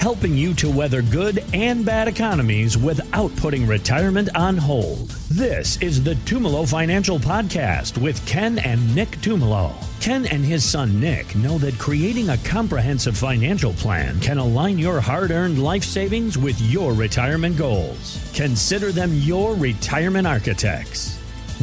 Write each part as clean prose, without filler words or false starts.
helping you to weather good and bad economies without putting retirement on hold. This is the Tumolo Financial Podcast with Ken and Nick Tumolo. Ken and his son Nick know that creating a comprehensive financial plan can align your hard-earned life savings with your retirement goals. Consider them your retirement architects.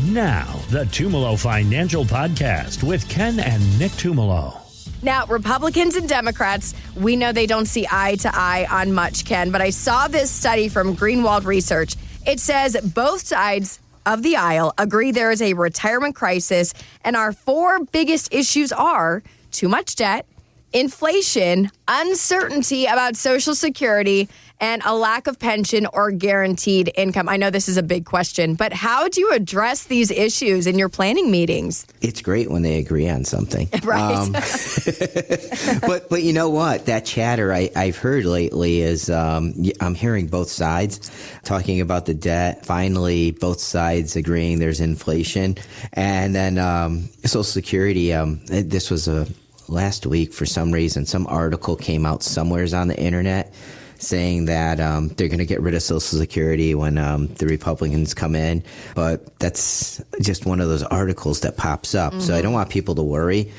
Now, the Tumolo Financial Podcast with Ken and Nick Tumolo. Now, Republicans and Democrats, we know they don't see eye to eye on much, Ken, but I saw this study from Greenwald Research. It says both sides of the aisle agree there is a retirement crisis, and our four biggest issues are too much debt, inflation, uncertainty about Social Security, and a lack of pension or guaranteed income. I know this is a big question, but how do you address these issues in your planning meetings? It's great when they agree on something. Right. But you know what? That chatter I've heard lately is I'm hearing both sides talking about the debt. Finally, both sides agreeing there's inflation. And then Social Security, this was last week for some reason, some article came out somewheres on the internet saying that they're going to get rid of Social Security when the Republicans come in. But that's just one of those articles that pops up. So I don't want people to worry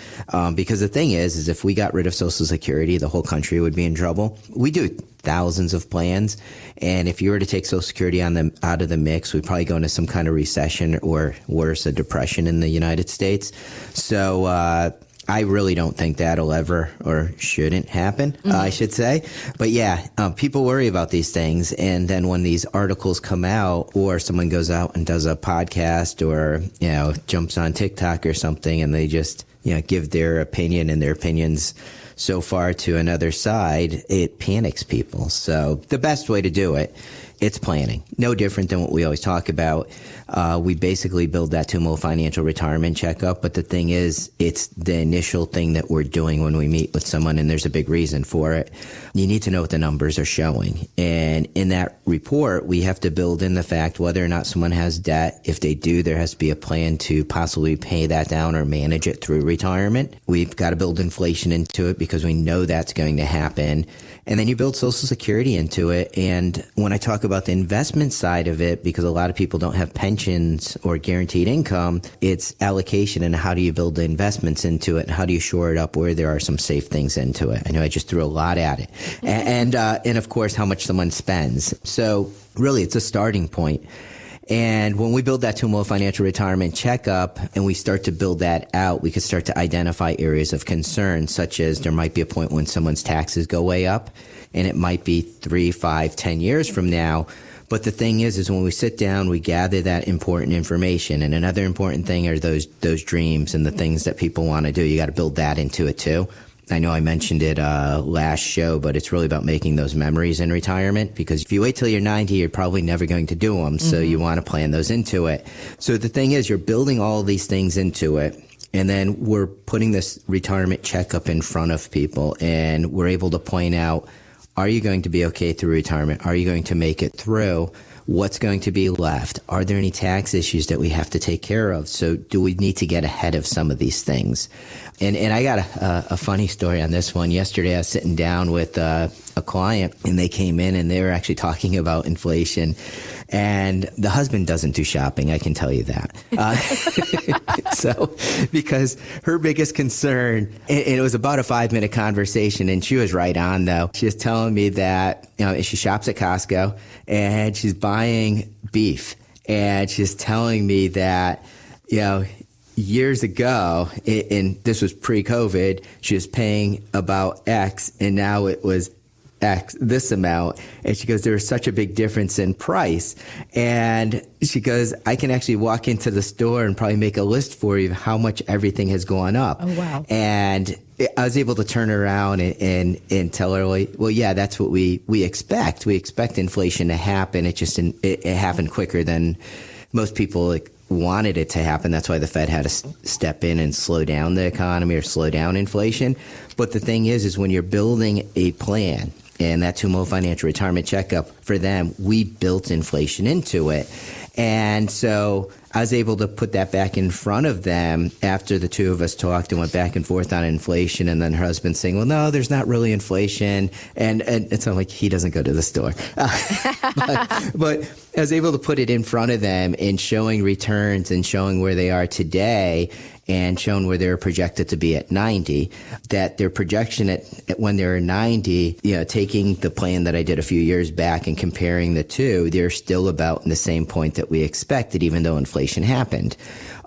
because the thing is if we got rid of Social Security, the whole country would be in trouble. We do thousands of plans. And if you were to take Social Security out of the mix, we'd probably go into some kind of recession or worse, a depression in the United States. So I really don't think that'll ever or shouldn't happen, I should say. But yeah, people worry about these things. And then when these articles come out or someone goes out and does a podcast or, jumps on TikTok or something and they just, give their opinion and their opinions so far to another side, it panics people. So the best way to do it, it's planning. No different than what we always talk about. We basically build that Tumolo Financial Retirement Checkup. But the thing is, it's the initial thing that we're doing when we meet with someone, and there's a big reason for it. You need to know what the numbers are showing. And in that report, we have to build in the fact whether or not someone has debt. If they do, there has to be a plan to possibly pay that down or manage it through retirement. We've got to build inflation into it because we know that's going to happen. And then you build Social Security into it. And when I talk about the investment side of it, because a lot of people don't have pensions or guaranteed income, it's allocation and how do you build the investments into it and how do you shore it up where there are some safe things into it. I know I just threw a lot at it. And of course, how much someone spends. So really, it's a starting point. And when we build that Tumolo Financial Retirement Checkup and we start to build that out, we can start to identify areas of concern, such as there might be a point when someone's taxes go way up, and it might be 3, 5, 10 years from now. But the thing is when we sit down, we gather that important information. And another important thing are those dreams and the things that people want to do. You got to build that into it too. I know I mentioned it last show, but it's really about making those memories in retirement because if you wait till you're 90, you're probably never going to do them. So you want to plan those into it. So the thing is, you're building all of these things into it. And then we're putting this retirement checkup in front of people and we're able to point out, are you going to be okay through retirement? Are you going to make it through? What's going to be left? Are there any tax issues that we have to take care of? So do we need to get ahead of some of these things? And I got a funny story on this one. Yesterday, I was sitting down with a client, and they came in, and they were actually talking about inflation. And the husband doesn't do shopping, I can tell you that. So, because her biggest concern, and it was about a 5-minute conversation, and she was right on, though. She was telling me that she shops at Costco, and she's buying beef. And she's telling me that, years ago, and this was pre-COVID, she was paying about X, and now it was X, this amount. And she goes, there was such a big difference in price. And she goes, I can actually walk into the store and probably make a list for you of how much everything has gone up. Oh, wow. And I was able to turn around and tell her, well, yeah, that's what we expect. We expect inflation to happen. It happened quicker than most people wanted it to happen. That's why the Fed had to step in and slow down the economy or slow down inflation. But the thing is when you're building a plan, and that Tumolo Financial Retirement Checkup for them, we built inflation into it. And so I was able to put that back in front of them after the two of us talked and went back and forth on inflation. And then her husband saying, well, no, there's not really inflation. And it's not like he doesn't go to the store. But I was able to put it in front of them and showing returns and showing where they are today and showing where they're projected to be at 90, that their projection at when they're 90, taking the plan that I did a few years back and comparing the two, they're still about in the same point that we expected, even though inflation happened.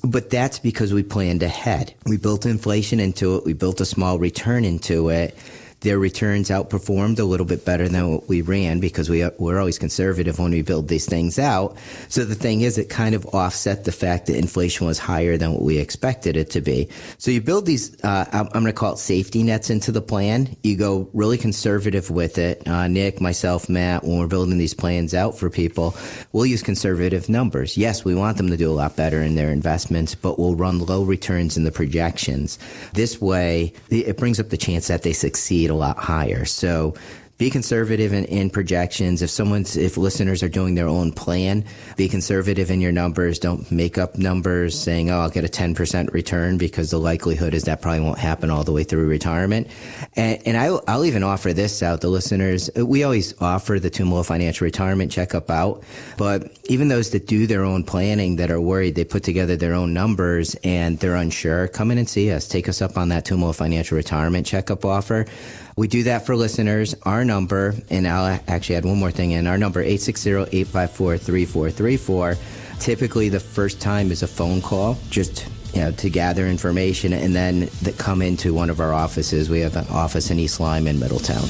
But that's because we planned ahead. We built inflation into it. We built a small return into it. Their returns outperformed a little bit better than what we ran because we're always conservative when we build these things out. So the thing is, it kind of offset the fact that inflation was higher than what we expected it to be. So you build these, I'm going to call it safety nets into the plan. You go really conservative with it. Nick, myself, Matt, when we're building these plans out for people, we'll use conservative numbers. Yes, we want them to do a lot better in their investments, but we'll run low returns in the projections. This way, it brings up the chance that they succeed a lot higher. So be conservative in projections. If listeners are doing their own plan, be conservative in your numbers. Don't make up numbers saying, I'll get a 10% return, because the likelihood is that probably won't happen all the way through retirement. And I'll even offer this out to listeners. We always offer the Tumolo Financial Retirement Checkup out, but even those that do their own planning that are worried, they put together their own numbers and they're unsure, come in and see us. Take us up on that Tumolo Financial Retirement Checkup offer. We do that for listeners. Our number, and I'll actually add one more thing in, our number, 860-854-3434. Typically, the first time is a phone call, just to gather information, and then come into one of our offices. We have an office in East Lyme in Middletown.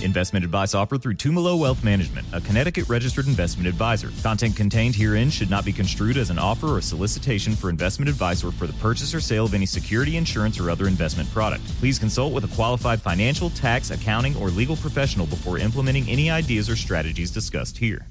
Investment advice offered through Tumolo Wealth Management, a Connecticut-registered investment advisor. Content contained herein should not be construed as an offer or solicitation for investment advice or for the purchase or sale of any security, insurance, or other investment product. Please consult with a qualified financial, tax, accounting, or legal professional before implementing any ideas or strategies discussed here.